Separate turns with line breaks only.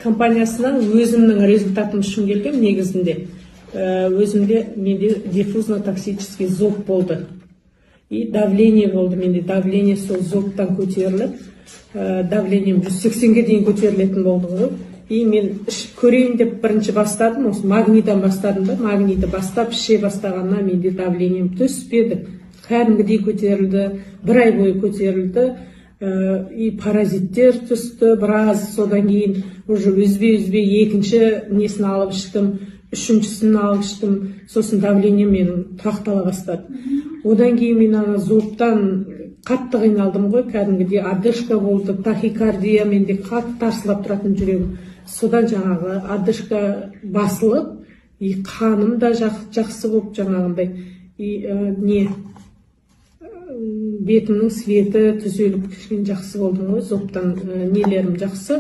компаниясынан өзімнің результатым үшін келгем. Негізінде өзімде менде диффузно-токсический зоб болды. И давление болды. Менде давление сол зобтан көтеріліп, давлением 180-ге дейін көтерілетін болды ғой. И мен көрейін деп бірінші бастадым, осы магнийдан бастадым да, магнийді бастап іше бастағаннан менде давлением түспеді. Кәдімгідей көтерілді, бір ай бойы көтерілді. И паразиттер түсті, біраз содан кейін уже үзбей екінші несін алып іштім, үшіншісін алып іштім, сосын давлением менің тұрақтала бастады. Одан кейін мен ана зобтан қатты қиналдым ғой, кәдімгідей одышка болды, тахикардия, менде қатты тарсылап тұратын жүрегім. Содан жаңағы одышка басылып, и қаным да жақсы болып жаңағындай, и бетімнің светі түзеліп кішкене жақсы болдым ғой, зобтан нелерім жақсы.